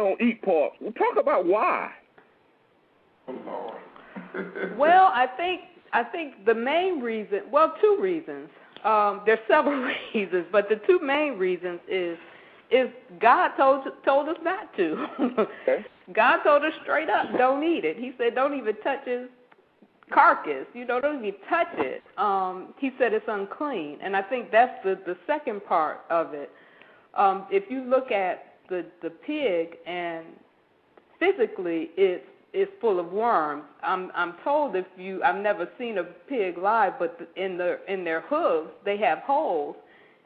don't eat pork. Well, talk about why. Well, I think the main reason, well, two reasons. There's several reasons, but the two main reasons is God told us not to. Okay. God told us straight up, don't eat it. He said, don't even touch his carcass. Don't even touch it. He said it's unclean, and I think that's the second part of it. If you look at the pig, and physically it's full of worms. I'm told I've never seen a pig live, but in their hooves they have holes,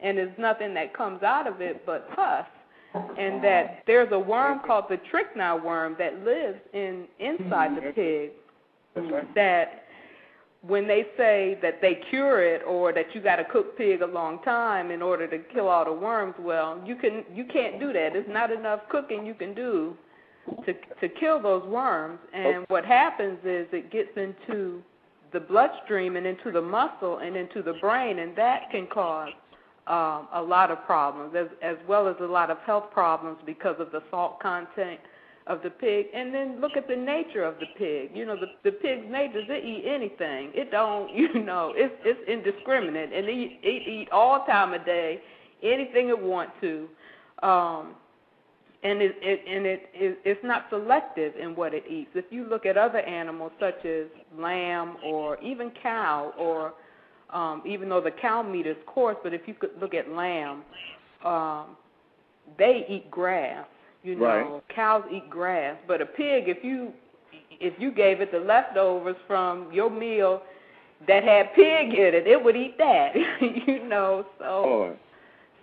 and there's nothing that comes out of it but pus. And that there's a worm called the strychnine worm that lives inside the pig. That when they say that they cure it, or that you got to cook pig a long time in order to kill all the worms, well, you can't do that. There's not enough cooking you can do to kill those worms. And what happens is it gets into the bloodstream and into the muscle and into the brain, and that can cause a lot of problems, as well as a lot of health problems because of the salt content of the pig. And then look at the nature of the pig. The pig's nature is it eat anything. It don't, it's indiscriminate, and it eat all time of day, anything it want to. And it's not selective in what it eats. If you look at other animals such as lamb or even cow, or even though the cow meat is coarse, but if you could look at lamb, they eat grass. Right. Cows eat grass, but a pig, if you gave it the leftovers from your meal that had pig in it, it would eat that.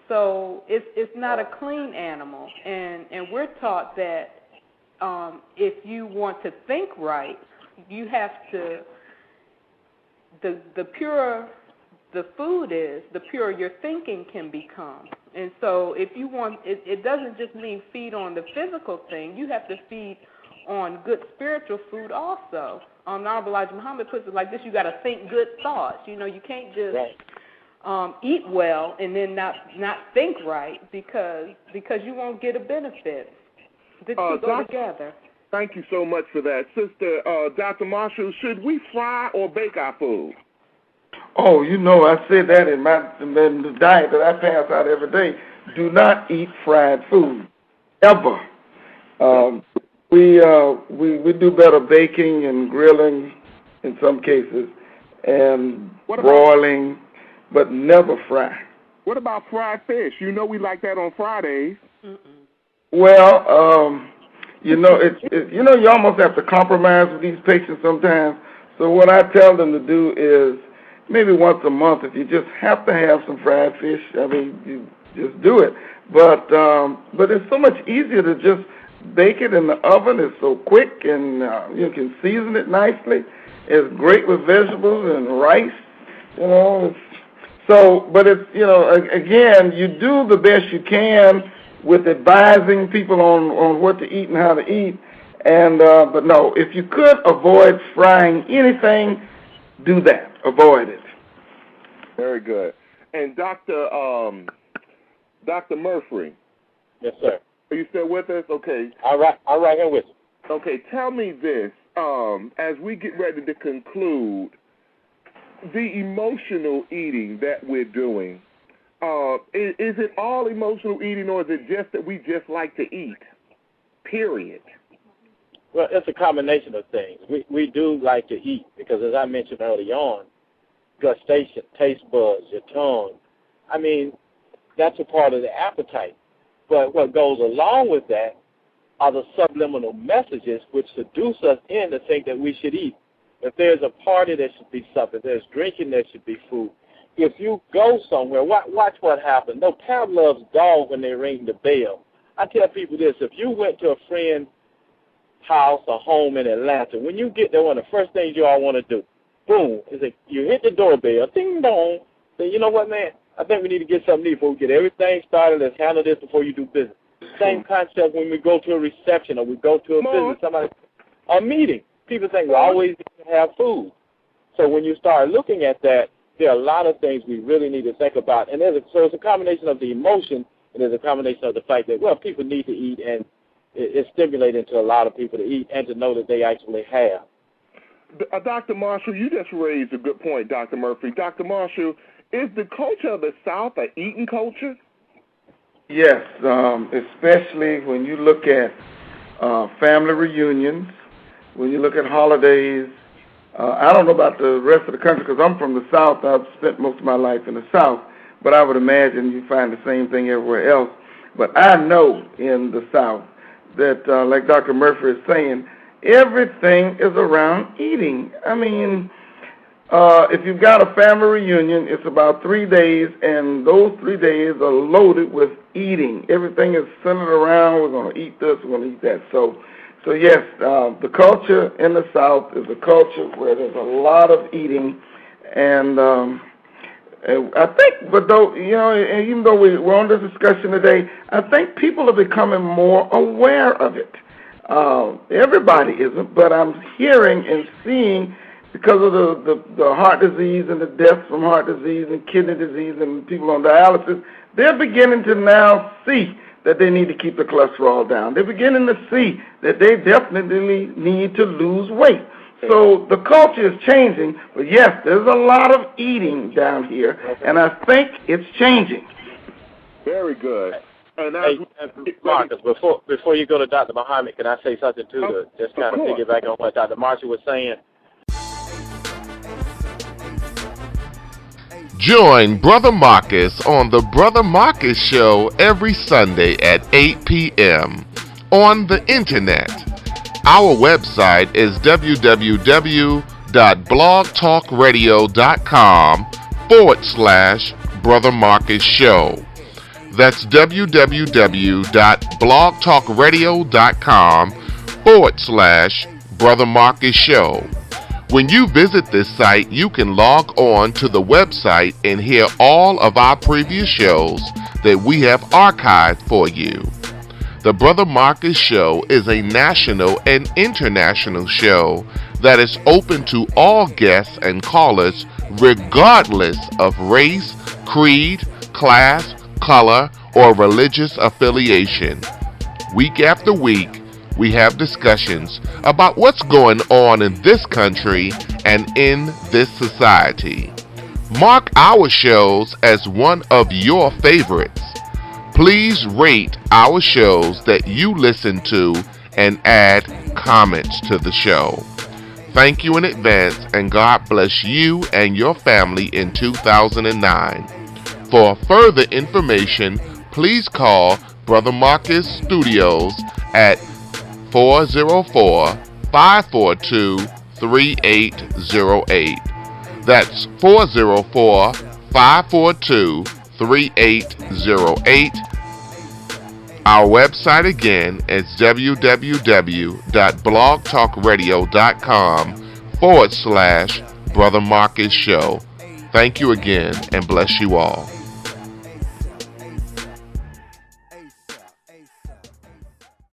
So it's not a clean animal, and we're taught that if you want to think right, you have to. The purer the food is, the purer your thinking can become. And so if you want, it doesn't just mean feed on the physical thing. You have to feed on good spiritual food also. Honorable Elijah Muhammad puts it like this: you got to think good thoughts. You can't just eat well and then not think right, because you won't get a benefit. The two go together. Thank you so much for that. Sister Dr. Marshall, should we fry or bake our food? Oh, I said that in the diet that I pass out every day. Do not eat fried food, ever. We do better baking and grilling in some cases, and broiling, but never fry. What about fried fish? We like that on Fridays. Mm-mm. Well, you almost have to compromise with these patients sometimes. So what I tell them to do is maybe once a month, if you just have to have some fried fish, you just do it. But it's so much easier to just bake it in the oven. It's so quick, and you can season it nicely. It's great with vegetables and rice, but it's, again, you do the best you can with advising people on what to eat and how to eat. And but no, if you could avoid frying anything, do that. Avoid it. Very good. And Dr. Murfree. Yes, sir. Are you still with us? Okay. I'm right here with you. Okay, tell me this. As we get ready to conclude, the emotional eating that we're doing, is it all emotional eating, or is it just that we just like to eat, period? Well, it's a combination of things. We do like to eat because, as I mentioned early on, gustation, taste buds, your tongue, that's a part of the appetite. But what goes along with that are the subliminal messages which seduce us in to think that we should eat. If there's a party, there should be something. If there's drinking, there should be food. If you go somewhere, watch what happens. No parent loves dog when they ring the bell. I tell people this: if you went to a friend's house or home in Atlanta, when you get there, one of the first things you all want to do, boom, is that you hit the doorbell, ding dong. Say, you know what, man? I think we need to get something to eat before we get everything started. Let's handle this before you do business. Same concept when we go to a reception or we go to a business, a meeting. People think we always need to have food. So when you start looking at that, there are a lot of things we really need to think about. And so it's a combination of the emotion, and there's a combination of the fact that, well, people need to eat, and it's stimulating to a lot of people to eat and to know that they actually have. Dr. Marshall, you just raised a good point, Dr. Murfree. Dr. Marshall, is the culture of the South an eating culture? Yes, especially when you look at family reunions, when you look at holidays. I don't know about the rest of the country because I'm from the South. I've spent most of my life in the South, but I would imagine you find the same thing everywhere else. But I know in the South that, like Dr. Murfree is saying, everything is around eating. I mean, if you've got a family reunion, it's about 3 days, and those 3 days are loaded with eating. Everything is centered around, we're going to eat this, we're going to eat that. So yes, the culture in the South is a culture where there's a lot of eating, and I think, but though, you know, even though we're on this discussion today, I think people are becoming more aware of it. Everybody isn't, but I'm hearing and seeing, because of the heart disease and the deaths from heart disease and kidney disease and people on dialysis, they're beginning to now see that they need to keep the cholesterol down. They're beginning to see that they definitely need to lose weight. So the culture is changing, but yes, there's a lot of eating down here, and I think it's changing. Very good. And Marcus, before you go to Dr. Muhammad, can I say something too to just kind of piggyback on what Dr. Marshall was saying? Join Brother Marcus on the Brother Marcus Show every Sunday at 8 p.m. on the internet. Our website is www.blogtalkradio.com/Brother Marcus Show. That's www.blogtalkradio.com/Brother Marcus Show. When you visit this site, you can log on to the website and hear all of our previous shows that we have archived for you. The Brother Marcus Show is a national and international show that is open to all guests and callers regardless of race, creed, class, color, or religious affiliation. Week after week, we have discussions about what's going on in this country and in this society. Mark our shows as one of your favorites. Please rate our shows that you listen to and add comments to the show. Thank you in advance, and God bless you and your family in 2009. For further information, please call Brother Marcus Studios at 404-542-3808. That's 404-542-3808. Our website again is www.blogtalkradio.com/Brother Marcus Show. Thank you again, and bless you all.